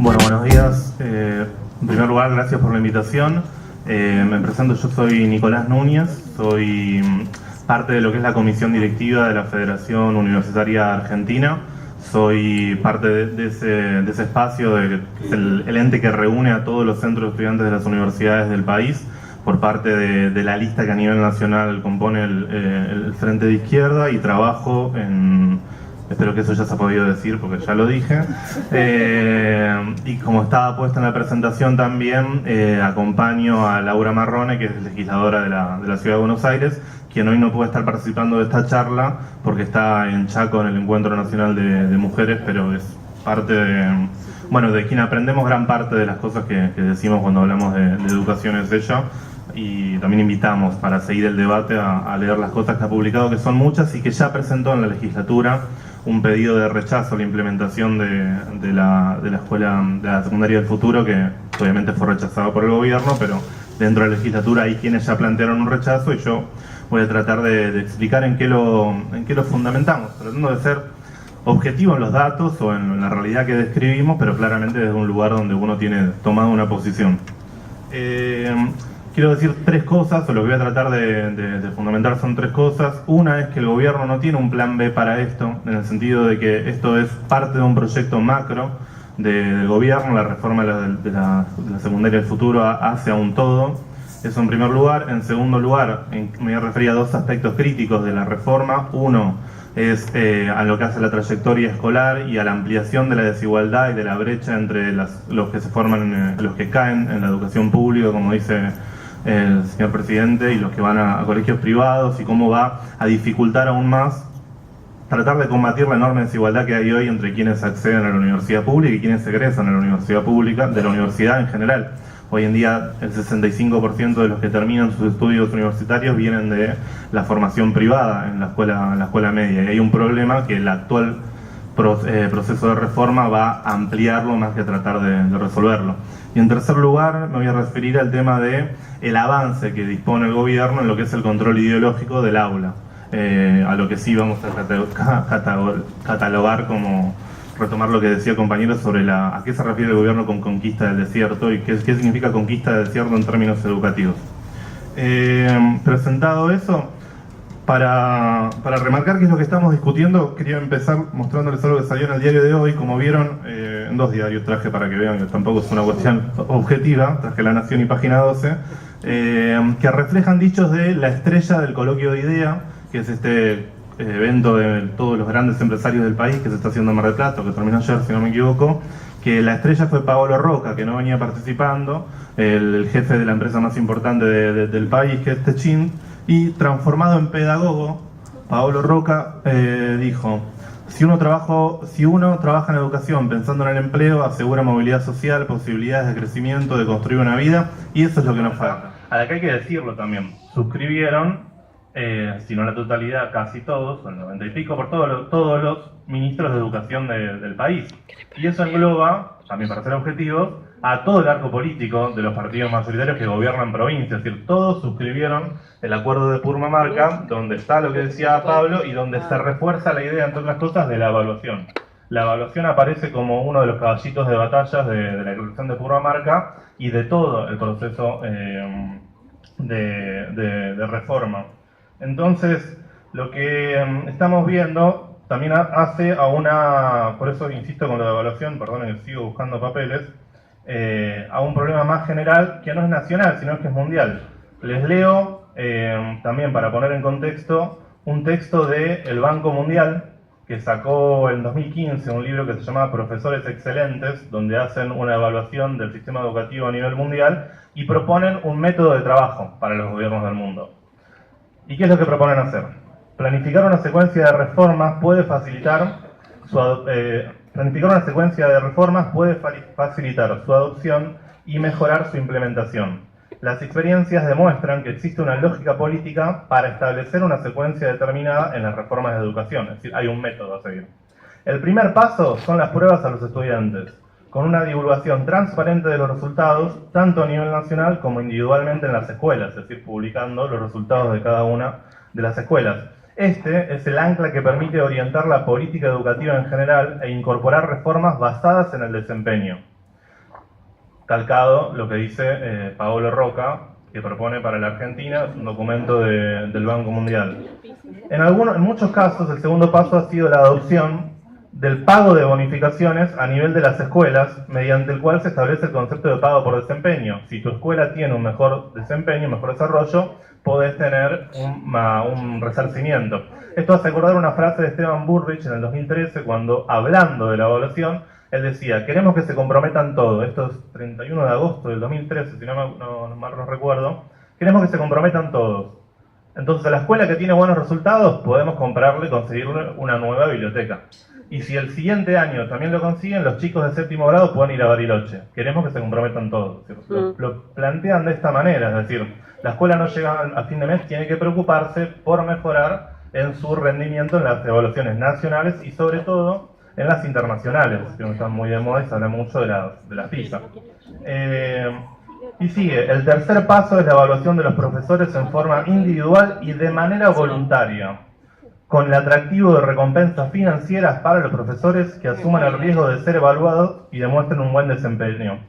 Bueno, buenos días. En primer lugar, gracias por la invitación. Me presento, yo soy Nicolás Núñez, soy parte de lo que es la comisión directiva de la Federación Universitaria Argentina. Soy parte de ese espacio, que es el ente que reúne a todos los centros de estudiantes de las universidades del país, por parte de la lista que a nivel nacional compone el Frente de Izquierda, y trabajo en... Espero que eso ya se ha podido decir porque ya lo dije. Y como estaba puesto en la presentación también, acompaño a Laura Marrone, que es legisladora de la Ciudad de Buenos Aires, quien hoy no puede estar participando de esta charla porque está en Chaco en el Encuentro Nacional de Mujeres, pero es parte de quien aprendemos gran parte de las cosas que decimos cuando hablamos de educación, es ella. Y también invitamos para seguir el debate a leer las cosas que ha publicado, que son muchas, y que ya presentó en la legislatura un pedido de rechazo a la implementación de la escuela de la secundaria del futuro, que obviamente fue rechazado por el gobierno, pero dentro de la legislatura hay quienes ya plantearon un rechazo, y yo voy a tratar de explicar en qué lo fundamentamos, tratando de ser objetivo en los datos o en la realidad que describimos, pero claramente desde un lugar donde uno tiene tomado una posición. Quiero decir tres cosas, o lo que voy a tratar de fundamentar son tres cosas. Una es que el gobierno no tiene un plan B para esto, en el sentido de que esto es parte de un proyecto macro del gobierno. La reforma de la secundaria del futuro hace a un todo. Eso en primer lugar. En segundo lugar, me voy a referir a dos aspectos críticos de la reforma. Uno es a lo que hace la trayectoria escolar y a la ampliación de la desigualdad y de la brecha entre los que se forman, los que caen en la educación pública, como dice el señor presidente, y los que van a colegios privados, y cómo va a dificultar aún más tratar de combatir la enorme desigualdad que hay hoy entre quienes acceden a la universidad pública y quienes egresan a la universidad pública, de la universidad en general. Hoy en día el 65% de los que terminan sus estudios universitarios vienen de la formación privada en la escuela media, y hay un problema que el actual proceso de reforma va a ampliarlo más que tratar de resolverlo. Y en tercer lugar, me voy a referir al tema del avance que dispone el gobierno en lo que es el control ideológico del aula, a lo que sí vamos a catalogar como, retomar lo que decía el compañero sobre a qué se refiere el gobierno con conquista del desierto y qué significa conquista del desierto en términos educativos. Presentado eso, para remarcar qué es lo que estamos discutiendo, quería empezar mostrándoles algo que salió en el diario de hoy. Como vieron, en dos diarios traje, para que vean que tampoco es una cuestión objetiva, traje La Nación y Página 12, que reflejan dichos de la estrella del coloquio de IDEA, que es este evento de todos los grandes empresarios del país que se está haciendo en Mar del Plata, que terminó ayer, si no me equivoco, que la estrella fue Paolo Roca, que no venía participando, el jefe de la empresa más importante del país, que es Techint, y transformado en pedagogo, Paolo Roca dijo: si uno trabaja en educación pensando en el empleo, asegura movilidad social, posibilidades de crecimiento, de construir una vida, y eso es lo que nos falta. A la que hay que decirlo también, suscribieron, si no la totalidad, casi todos, el 90 y pico, por todos los ministros de educación del país. Y eso engloba, también para ser objetivos, a todo el arco político de los partidos mayoritarios que gobiernan provincias. Es decir, todos suscribieron el acuerdo de Purmamarca, donde está lo que decía Pablo y donde se refuerza la idea, entre otras cosas, de la evaluación. La evaluación aparece como uno de los caballitos de batallas de la elección de Purmamarca y de todo el proceso de reforma. Entonces, lo que estamos viendo también hace a una, por eso insisto con lo de evaluación, perdonen que sigo buscando papeles, a un problema más general que no es nacional, sino que es mundial. Les leo también, para poner en contexto, un texto del Banco Mundial que sacó en 2015 un libro que se llama Profesores Excelentes, donde hacen una evaluación del sistema educativo a nivel mundial y proponen un método de trabajo para los gobiernos del mundo. ¿Y qué es lo que proponen hacer? Planificar una secuencia de reformas puede facilitar su adopción y mejorar su implementación. Las experiencias demuestran que existe una lógica política para establecer una secuencia determinada en las reformas de educación, es decir, hay un método a seguir. El primer paso son las pruebas a los estudiantes, con una divulgación transparente de los resultados, tanto a nivel nacional como individualmente en las escuelas, es decir, publicando los resultados de cada una de las escuelas. Este es el ancla que permite orientar la política educativa en general e incorporar reformas basadas en el desempeño. calcado lo que dice Paolo Roca, que propone para la Argentina un documento del Banco Mundial. En muchos casos, el segundo paso ha sido la adopción del pago de bonificaciones a nivel de las escuelas, mediante el cual se establece el concepto de pago por desempeño. Si tu escuela tiene un mejor desempeño, un mejor desarrollo, podés tener un resarcimiento. Esto hace acordar una frase de Esteban Bullrich en el 2013, cuando, hablando de la evaluación, él decía: queremos que se comprometan todos. Esto es 31 de agosto del 2013, si no mal no recuerdo. Queremos que se comprometan todos. Entonces, a la escuela que tiene buenos resultados, podemos comprarle, conseguirle una nueva biblioteca. Y si el siguiente año también lo consiguen, los chicos de séptimo grado pueden ir a Bariloche. Queremos que se comprometan todos. Lo plantean de esta manera, es decir, la escuela no llega a fin de mes, tiene que preocuparse por mejorar en su rendimiento en las evaluaciones nacionales y sobre todo en las internacionales, que están muy de moda y se habla mucho de las PISA. Y sigue, el tercer paso es la evaluación de los profesores en forma individual y de manera voluntaria, con el atractivo de recompensas financieras para los profesores que asuman el riesgo de ser evaluados y demuestren un buen desempeño.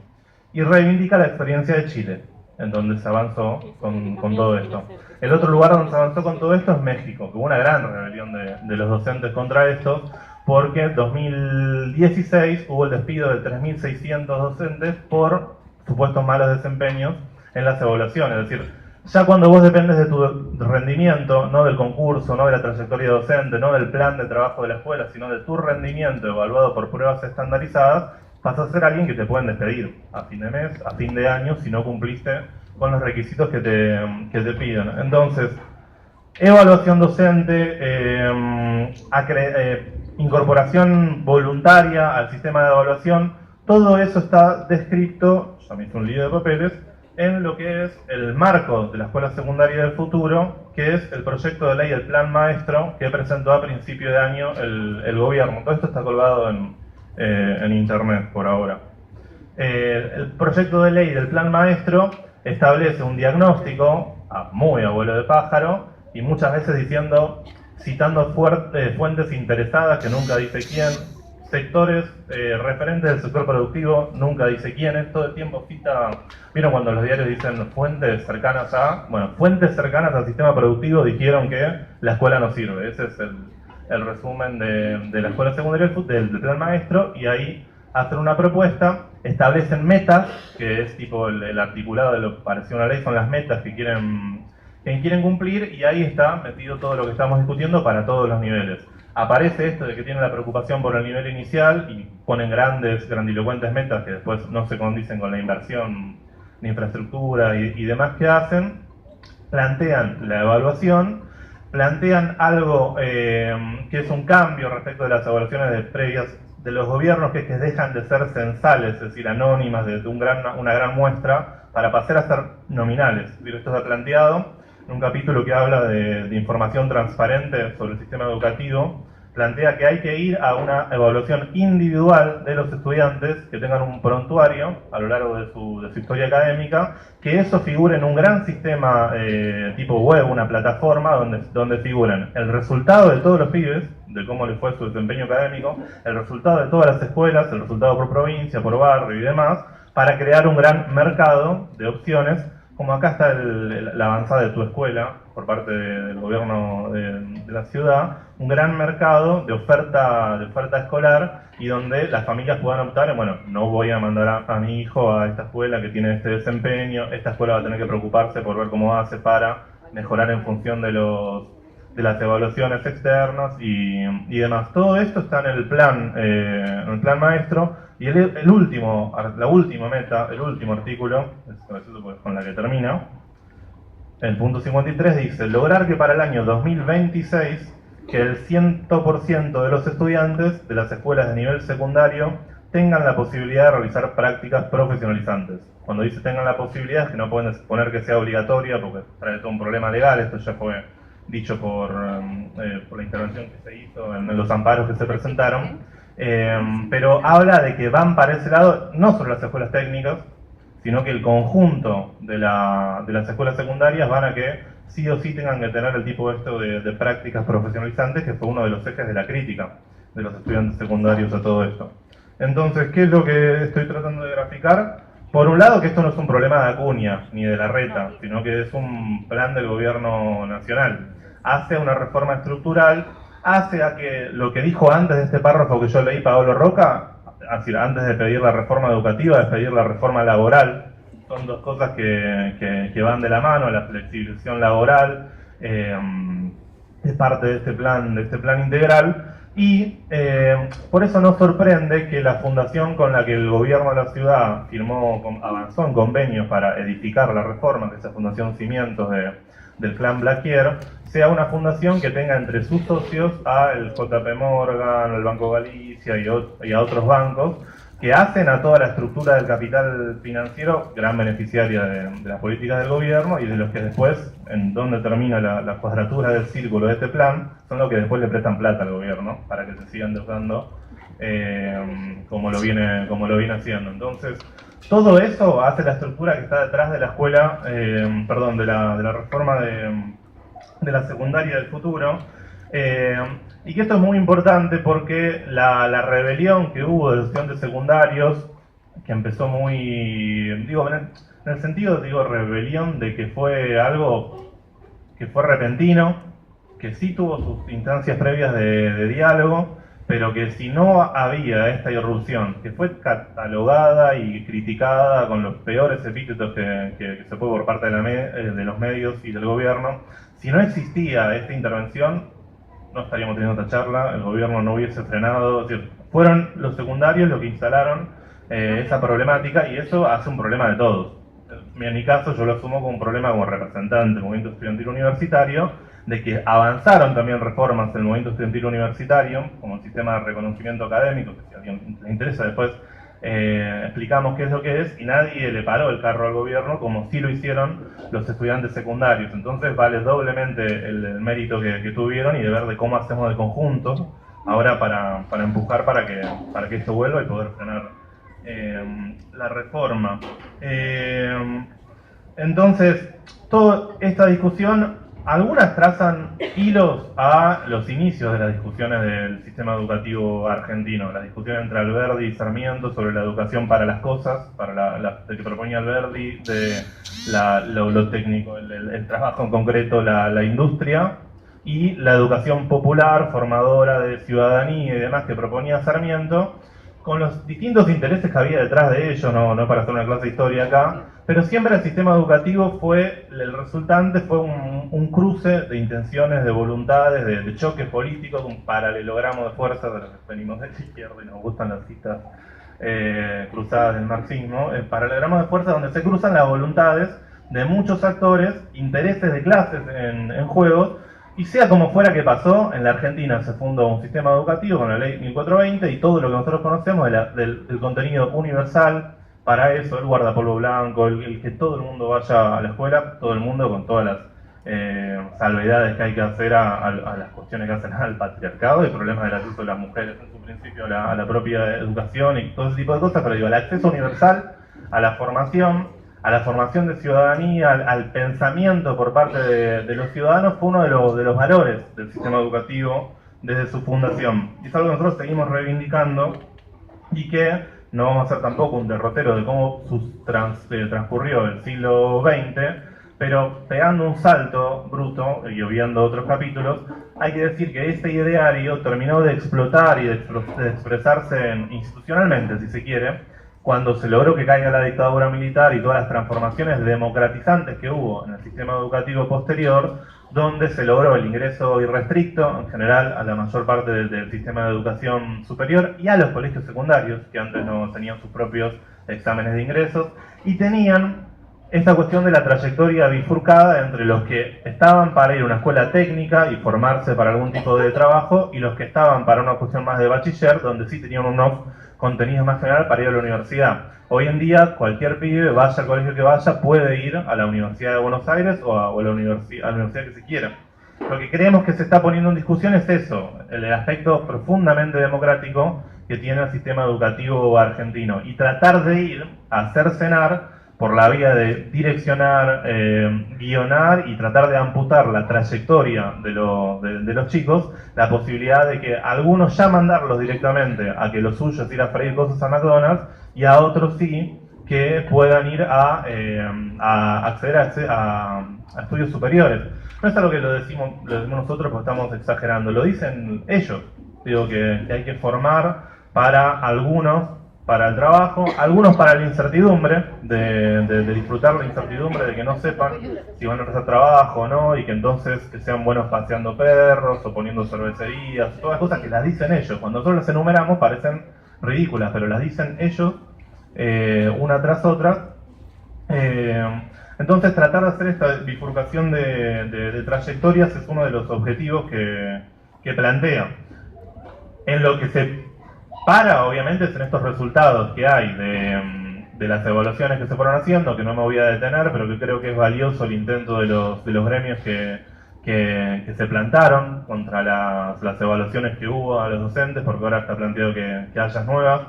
Y reivindica la experiencia de Chile, en donde se avanzó con todo esto. El otro lugar donde se avanzó con todo esto es México, que hubo una gran rebelión de los docentes contra esto, porque en 2016 hubo el despido de 3.600 docentes por supuestos malos desempeños en las evaluaciones. Es decir, ya cuando vos dependes de tu rendimiento, no del concurso, no de la trayectoria docente, no del plan de trabajo de la escuela, sino de tu rendimiento evaluado por pruebas estandarizadas, vas a ser alguien que te pueden despedir a fin de mes, a fin de año, si no cumpliste con los requisitos que te piden. Entonces, evaluación docente, incorporación voluntaria al sistema de evaluación, todo eso está descrito, ya me hice un lío de papeles, en lo que es el marco de la escuela secundaria del futuro, que es el proyecto de ley del plan maestro que presentó a principio de año el gobierno. Todo esto está colgado en internet por ahora. El proyecto de ley del plan maestro establece un diagnóstico muy abuelo de pájaro y muchas veces citando fuentes interesadas que nunca dice quién, sectores referentes del sector productivo, nunca dice quiénes, todo el tiempo cita. ¿Vieron cuando los diarios dicen fuentes cercanas a? Bueno, fuentes cercanas al sistema productivo dijeron que la escuela no sirve. Ese es el resumen de la escuela secundaria del plan maestro, y ahí hacen una propuesta, establecen metas, que es tipo el articulado de lo que pareció una ley, son las metas que quieren cumplir, y ahí está metido todo lo que estamos discutiendo para todos los niveles. Aparece esto de que tienen la preocupación por el nivel inicial y ponen grandilocuentes metas que después no se condicen con la inversión de infraestructura y demás que hacen. Plantean la evaluación, plantean algo que es un cambio respecto de las evaluaciones previas de los gobiernos, que es que dejan de ser censales, es decir, anónimas, de una gran muestra, para pasar a ser nominales. Esto está planteado en un capítulo que habla de información transparente sobre el sistema educativo. Plantea que hay que ir a una evaluación individual de los estudiantes que tengan un prontuario a lo largo de su historia académica, que eso figure en un gran sistema tipo web, una plataforma donde figuren el resultado de todos los pibes, de cómo les fue su desempeño académico, el resultado de todas las escuelas, el resultado por provincia, por barrio y demás, para crear un gran mercado de opciones. Como acá está la avanzada de tu escuela por parte del gobierno de la ciudad, un gran mercado de oferta escolar, y donde las familias puedan optar, bueno, no voy a mandar a mi hijo a esta escuela que tiene este desempeño, esta escuela va a tener que preocuparse por ver cómo hace para mejorar en función de las evaluaciones externas y demás. Todo esto está en el plan maestro. Y la última meta, el último artículo, con la que termina, el punto 53 dice: lograr que para el año 2026 que el 100% de los estudiantes de las escuelas de nivel secundario tengan la posibilidad de realizar prácticas profesionalizantes. Cuando dice tengan la posibilidad, es que no pueden poner que sea obligatoria, porque trae todo un problema legal. Esto ya fue dicho por la intervención que se hizo en los amparos que se presentaron. Pero habla de que van para ese lado, no solo las escuelas técnicas, sino que el conjunto de las escuelas secundarias van a que sí o sí tengan que tener el tipo de prácticas profesionalizantes, que fue uno de los ejes de la crítica de los estudiantes secundarios a todo esto. Entonces, ¿qué es lo que estoy tratando de graficar? Por un lado, que esto no es un problema de Acuña ni de Larreta, sino que es un plan del gobierno nacional. Hace una reforma estructural, hace a que lo que dijo antes de este párrafo que yo leí Paolo Roca, así, antes de pedir la reforma educativa, de pedir la reforma laboral, son dos cosas que van de la mano. La flexibilización laboral es parte de este plan integral. Y por eso no sorprende que la fundación con la que el gobierno de la ciudad avanzó en convenios para edificar la reforma, que es la Fundación Cimientos del clan Blaquier, sea una fundación que tenga entre sus socios al JP Morgan, al Banco Galicia y a otros bancos, que hacen a toda la estructura del capital financiero gran beneficiaria de las políticas del gobierno, y de los que después, en donde termina la cuadratura del círculo de este plan, son los que después le prestan plata al gobierno para que se sigan endeudando como lo viene haciendo. Entonces, todo eso hace la estructura que está detrás de la escuela, de la reforma de la secundaria del futuro. Y que esto es muy importante porque la rebelión que hubo de los estudiantes secundarios, que empezó muy, en el sentido, rebelión de que fue algo que fue repentino, que sí tuvo sus instancias previas de diálogo, pero que si no había esta irrupción, que fue catalogada y criticada con los peores epítetos que se puede por parte de los medios y del gobierno, si no existía esta intervención, no estaríamos teniendo esta charla, el gobierno no hubiese frenado. Es decir, fueron los secundarios los que instalaron esa problemática, y eso hace un problema de todos. En mi caso, yo lo asumo como un problema como representante del movimiento estudiantil universitario, de que avanzaron también reformas en el movimiento estudiantil universitario, como el sistema de reconocimiento académico, que si a alguien le interesa después explicamos qué es lo que es, y nadie le paró el carro al gobierno como sí lo hicieron los estudiantes secundarios. Entonces vale doblemente el mérito que tuvieron, y de ver de cómo hacemos de conjunto ahora para empujar para que esto vuelva y poder frenar la reforma. Entonces, toda esta discusión, algunas trazan hilos a los inicios de las discusiones del sistema educativo argentino, la discusión entre Alberdi y Sarmiento sobre la educación para las cosas, de que proponía Alberdi, de lo técnico, el trabajo en concreto, la industria, y la educación popular, formadora de ciudadanía y demás, que proponía Sarmiento, con los distintos intereses que había detrás de ello, no para hacer una clase de historia acá, pero siempre el sistema educativo el resultante fue un cruce de intenciones, de voluntades, de choques políticos, un paralelogramo de fuerzas, de los que venimos de la izquierda y nos gustan las citas cruzadas del marxismo, paralelogramos de fuerzas donde se cruzan las voluntades de muchos actores, intereses de clases en juegos. Y sea como fuera que pasó, en la Argentina se fundó un sistema educativo con la ley 1420 y todo lo que nosotros conocemos del contenido universal. Para eso, el guardapolvo blanco, el que todo el mundo vaya a la escuela, todo el mundo, con todas las salvedades que hay que hacer a las cuestiones que hacen al patriarcado y problemas del acceso de las mujeres en su principio a la propia educación y todo ese tipo de cosas, pero el acceso universal a la formación de ciudadanía, al pensamiento por parte de los ciudadanos, fue uno de los valores del sistema educativo desde su fundación. Y es algo que nosotros seguimos reivindicando, y que no vamos a hacer tampoco un derrotero de cómo transcurrió el siglo XX, pero pegando un salto bruto y obviando otros capítulos, hay que decir que este ideario terminó de explotar y de expresarse institucionalmente, si se quiere, cuando se logró que caiga la dictadura militar y todas las transformaciones democratizantes que hubo en el sistema educativo posterior, donde se logró el ingreso irrestricto, en general, a la mayor parte del sistema de educación superior y a los colegios secundarios, que antes no tenían sus propios exámenes de ingresos, y tenían esta cuestión de la trayectoria bifurcada entre los que estaban para ir a una escuela técnica y formarse para algún tipo de trabajo, y los que estaban para una cuestión más de bachiller, donde sí tenían unos contenido más general para ir a la universidad. Hoy en día, cualquier pibe, vaya al colegio que vaya, puede ir a la Universidad de Buenos Aires o a la universidad que se quiera. Lo que creemos que se está poniendo en discusión es eso, el aspecto profundamente democrático que tiene el sistema educativo argentino, y tratar de ir a cercenar por la vía de direccionar, guionar y tratar de amputar la trayectoria de los chicos, la posibilidad de que a algunos ya mandarlos directamente a que lo suyo es ir a freír cosas a McDonald's, y a otros sí que puedan ir a acceder a estudios superiores. No es algo que lo decimos nosotros porque estamos exagerando, lo dicen ellos. Digo que hay que formar para algunos, para el trabajo, algunos para la incertidumbre, de disfrutar la incertidumbre, de que no sepan si van a empezar trabajo o no, y que entonces que sean buenos paseando perros o poniendo cervecerías, todas cosas que las dicen ellos. Cuando nosotros las enumeramos parecen ridículas, pero las dicen ellos una tras otra. Entonces tratar de hacer esta bifurcación de trayectorias es uno de los objetivos que plantea. En lo que se para, obviamente, es en estos resultados que hay de las evaluaciones que se fueron haciendo, que no me voy a detener, pero que creo que es valioso el intento de los gremios que se plantaron contra las evaluaciones que hubo a los docentes, porque ahora está planteado que haya nuevas.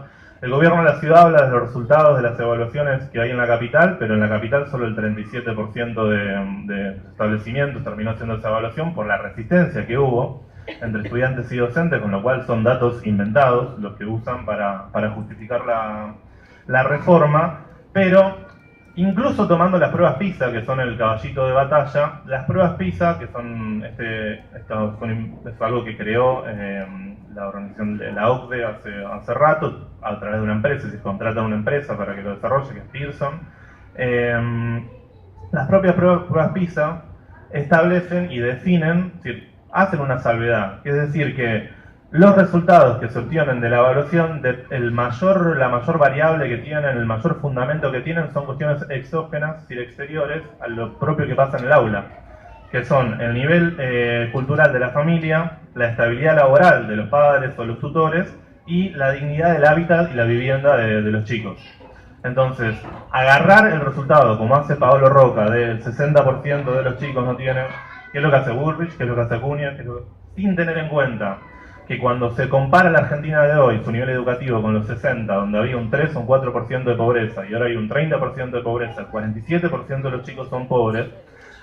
El gobierno de la ciudad habla de los resultados de las evaluaciones que hay en la capital, pero en la capital solo el 37% de establecimientos terminó haciendo esa evaluación por la resistencia que hubo entre estudiantes y docentes, con lo cual son datos inventados los que usan para justificar la reforma, pero incluso tomando las pruebas PISA, que son el caballito de batalla, las pruebas PISA, que son es algo que creó la organización de la OCDE hace rato, a través de una empresa, se contrata a una empresa para que lo desarrolle, que es Pearson. Las propias pruebas PISA establecen y definen, hacen una salvedad, es decir, que los resultados que se obtienen de la evaluación, la mayor variable que tienen, el mayor fundamento que tienen, son cuestiones exógenas, es decir, exteriores a lo propio que pasa en el aula, que son el nivel cultural de la familia, la estabilidad laboral de los padres o los tutores y la dignidad del hábitat y la vivienda de los chicos. Entonces, agarrar el resultado, como hace Paolo Roca, del 60% de los chicos no tienen, ¿qué es lo que hace Bullrich? ¿Qué es lo que hace Acuña? Sin tener en cuenta que cuando se compara la Argentina de hoy, su nivel educativo, con los 60, donde había un 3 o un 4% de pobreza, y ahora hay un 30% de pobreza, el 47% de los chicos son pobres,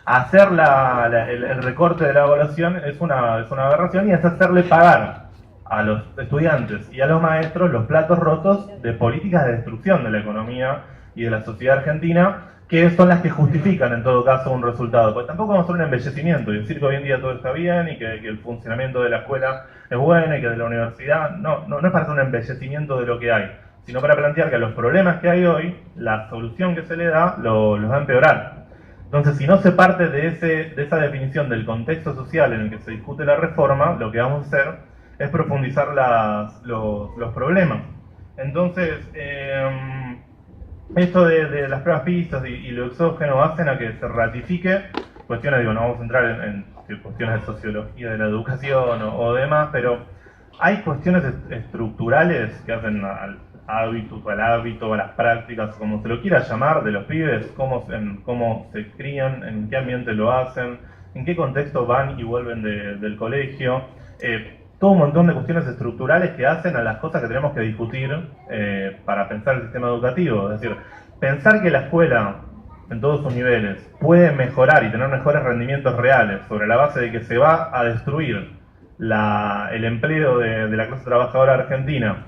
hacer el recorte de la evaluación es una aberración, y es hacerle pagar a los estudiantes y a los maestros los platos rotos de políticas de destrucción de la economía y de la sociedad argentina, que son las que justifican en todo caso un resultado. Pues tampoco vamos a hacer un embellecimiento y decir que hoy en día todo está bien y que el funcionamiento de la escuela es bueno y que de la universidad, no es para hacer un embellecimiento de lo que hay, sino para plantear que a los problemas que hay hoy, la solución que se le da los va a empeorar. Entonces, si no se parte de esa definición del contexto social en el que se discute la reforma, lo que vamos a hacer es profundizar los problemas. Entonces, esto de las pruebas PISA y lo exógeno hacen a que se ratifique cuestiones, no vamos a entrar en cuestiones de sociología de la educación o demás, pero hay cuestiones estructurales que hacen al hábito, a las prácticas, como se lo quiera llamar, de los pibes, cómo se crían, en qué ambiente lo hacen, en qué contexto van y vuelven del colegio, todo un montón de cuestiones estructurales que hacen a las cosas que tenemos que discutir para pensar el sistema educativo. Es decir, pensar que la escuela, en todos sus niveles, puede mejorar y tener mejores rendimientos reales sobre la base de que se va a destruir el empleo de la clase trabajadora argentina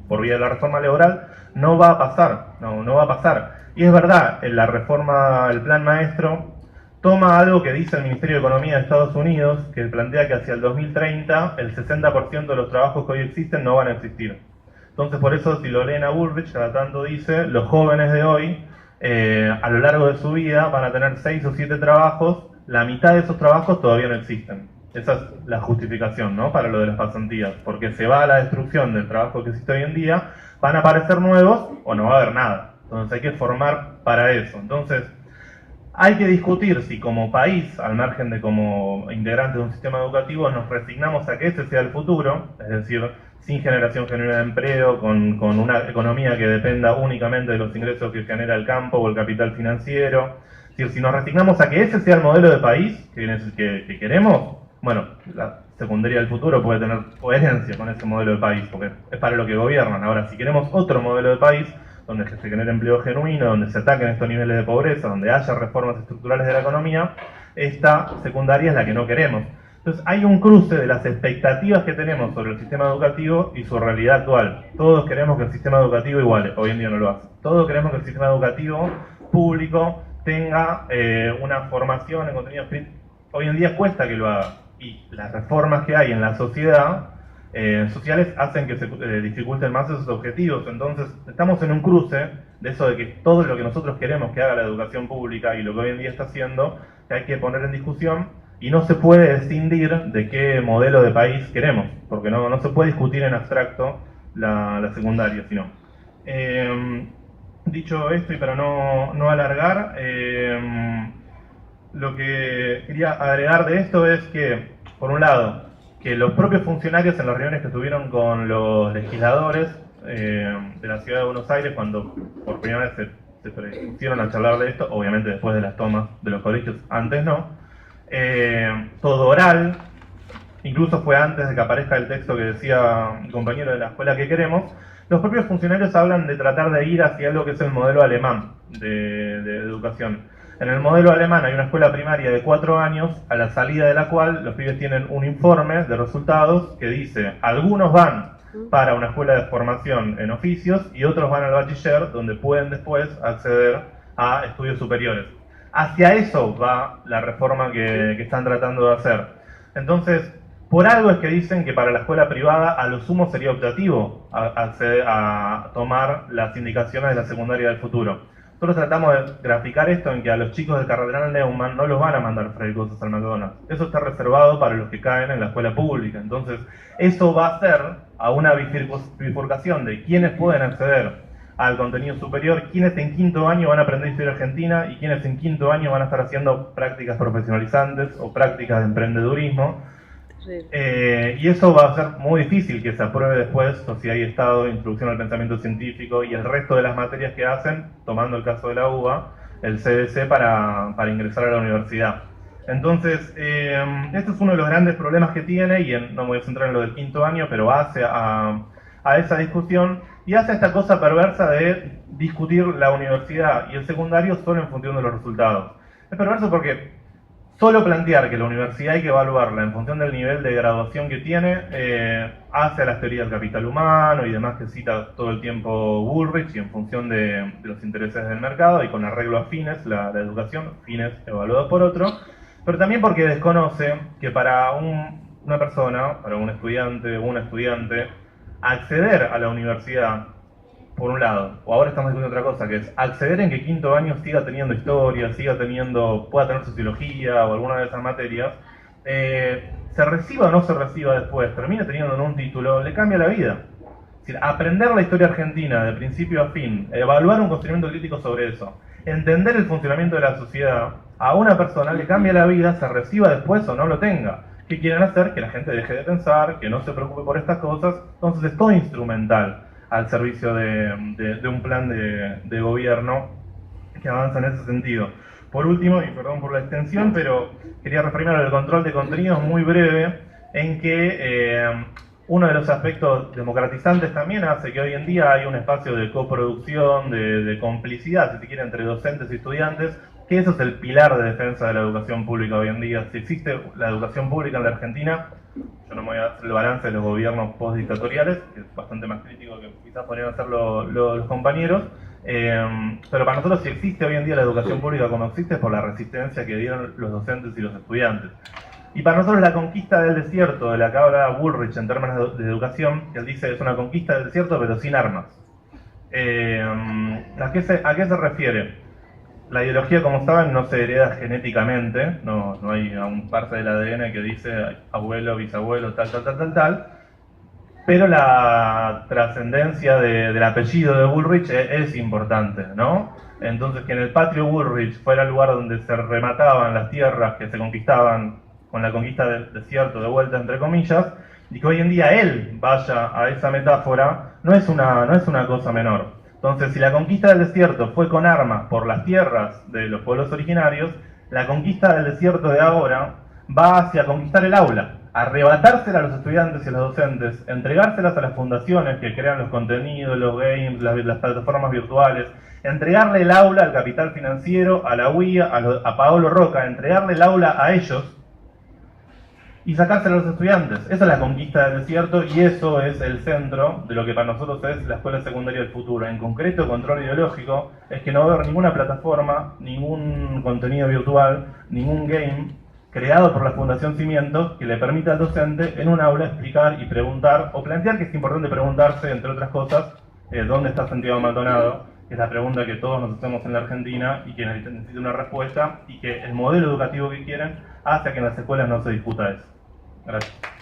por vía de la reforma laboral, no va a pasar, no va a pasar. Y es verdad, en la reforma, el plan maestro, toma algo que dice el Ministerio de Economía de Estados Unidos, que plantea que hacia el 2030 el 60% de los trabajos que hoy existen no van a existir. Entonces, por eso, si lo leen a Bullrich, cada tanto dice, los jóvenes de hoy, a lo largo de su vida, van a tener 6 o 7 trabajos, la mitad de esos trabajos todavía no existen. Esa es la justificación, ¿no?, para lo de las pasantías, porque se va a la destrucción del trabajo que existe hoy en día, van a aparecer nuevos o no va a haber nada. Entonces hay que formar para eso. Entonces, hay que discutir si como país, al margen de como integrantes de un sistema educativo, nos resignamos a que ese sea el futuro, es decir, sin generación genuina de empleo, con una economía que dependa únicamente de los ingresos que genera el campo o el capital financiero. Es decir, si nos resignamos a que ese sea el modelo de país que queremos, bueno, la secundaria del futuro puede tener coherencia con ese modelo de país, porque es para lo que gobiernan. Ahora, si queremos otro modelo de país, donde se genere empleo genuino, donde se ataquen estos niveles de pobreza, donde haya reformas estructurales de la economía, esta secundaria es la que no queremos. Entonces hay un cruce de las expectativas que tenemos sobre el sistema educativo y su realidad actual. Todos queremos que el sistema educativo iguale, hoy en día no lo hace. Todos queremos que el sistema educativo público tenga una formación en contenidos críticos. Hoy en día cuesta que lo haga. Y las reformas que hay en la sociedad sociales hacen que se dificulten más esos objetivos. Entonces estamos en un cruce de eso de que todo lo que nosotros queremos que haga la educación pública y lo que hoy en día está haciendo, que hay que poner en discusión y no se puede escindir de qué modelo de país queremos, porque no se puede discutir en abstracto la secundaria, sino. Dicho esto y para no alargar, lo que quería agregar de esto es que, por un lado, que los propios funcionarios en las reuniones que tuvieron con los legisladores de la ciudad de Buenos Aires, cuando por primera vez se pusieron a charlar de esto, obviamente después de las tomas de los colegios, antes no, todo oral, incluso fue antes de que aparezca el texto que decía el compañero de la escuela que queremos, los propios funcionarios hablan de tratar de ir hacia lo que es el modelo alemán de educación. En el modelo alemán hay una escuela primaria de 4 años, a la salida de la cual los pibes tienen un informe de resultados que dice, algunos van para una escuela de formación en oficios y otros van al bachiller, donde pueden después acceder a estudios superiores. Hacia eso va la reforma que están tratando de hacer. Entonces, por algo es que dicen que para la escuela privada a lo sumo sería optativo acceder a tomar las indicaciones de la secundaria del futuro. Nosotros tratamos de graficar esto en que a los chicos del Cardenal Neumann no los van a mandar a freír cosas al McDonald's. Eso está reservado para los que caen en la escuela pública. Entonces, eso va a ser a una bifurcación de quiénes pueden acceder al contenido superior, quiénes en quinto año van a aprender historia argentina y quiénes en quinto año van a estar haciendo prácticas profesionalizantes o prácticas de emprendedurismo. Y eso va a ser muy difícil que se apruebe después Sociedad y Estado, Introducción al Pensamiento Científico y el resto de las materias que hacen, tomando el caso de la UBA, el CBC para ingresar a la universidad. Entonces, este es uno de los grandes problemas que tiene, y no me voy a centrar en lo del quinto año, pero hace a esa discusión y hace esta cosa perversa de discutir la universidad y el secundario solo en función de los resultados. Es perverso porque solo plantear que la universidad hay que evaluarla en función del nivel de graduación que tiene, hace a las teorías del capital humano y demás que cita todo el tiempo Bullrich, y en función de los intereses del mercado y con arreglo a fines, la educación, fines evaluados por otro, pero también porque desconoce que para una persona, para un estudiante o una estudiante, acceder a la universidad, por un lado, o ahora estamos discutiendo otra cosa, que es acceder en que quinto año siga teniendo historia, pueda tener sociología o alguna de esas materias, se reciba o no se reciba después, termine teniendo en un título, le cambia la vida. Es decir, aprender la historia argentina de principio a fin, evaluar un cuestionamiento crítico sobre eso, entender el funcionamiento de la sociedad, a una persona le cambia la vida, se reciba después o no lo tenga. ¿Qué quieren hacer? Que la gente deje de pensar, que no se preocupe por estas cosas. Entonces es todo instrumental al servicio de un plan de gobierno que avanza en ese sentido. Por último, y perdón por la extensión, pero quería referirme al control de contenidos muy breve, en que uno de los aspectos democratizantes también hace que hoy en día hay un espacio de coproducción, de complicidad, si se quiere, entre docentes y estudiantes, que eso es el pilar de defensa de la educación pública hoy en día. Si existe la educación pública en la Argentina, yo no me voy a hacer el balance de los gobiernos postdictatoriales, que es bastante más crítico que quizás podrían hacer los compañeros, pero para nosotros si existe hoy en día la educación pública como existe es por la resistencia que dieron los docentes y los estudiantes. Y para nosotros la conquista del desierto, de la que habla Bullrich en términos de educación, que él dice es una conquista del desierto pero sin armas. ¿A qué se refiere? La ideología, como saben, no se hereda genéticamente, no hay un parte del ADN que dice abuelo, bisabuelo, tal, pero la trascendencia del apellido de Bullrich es importante, ¿no? Entonces, que en el patio Bullrich fuera el lugar donde se remataban las tierras que se conquistaban con la conquista del desierto, de vuelta entre comillas, y que hoy en día él vaya a esa metáfora, no es una cosa menor. Entonces, si la conquista del desierto fue con armas por las tierras de los pueblos originarios, la conquista del desierto de ahora va hacia conquistar el aula, arrebatársela a los estudiantes y a los docentes, entregárselas a las fundaciones que crean los contenidos, los games, las plataformas virtuales, entregarle el aula al capital financiero, a la UIA, a Paolo Roca, entregarle el aula a ellos y sacárselo a los estudiantes. Esa es la conquista del desierto y eso es el centro de lo que para nosotros es la escuela secundaria del futuro. En concreto, control ideológico es que no va a haber ninguna plataforma, ningún contenido virtual, ningún game creado por la Fundación Cimientos que le permita al docente en un aula explicar y preguntar, o plantear que es importante preguntarse, entre otras cosas, ¿dónde está Santiago Maldonado? Que es la pregunta que todos nos hacemos en la Argentina y que necesita una respuesta, y que el modelo educativo que quieren hace que en las escuelas no se discuta eso. Gracias.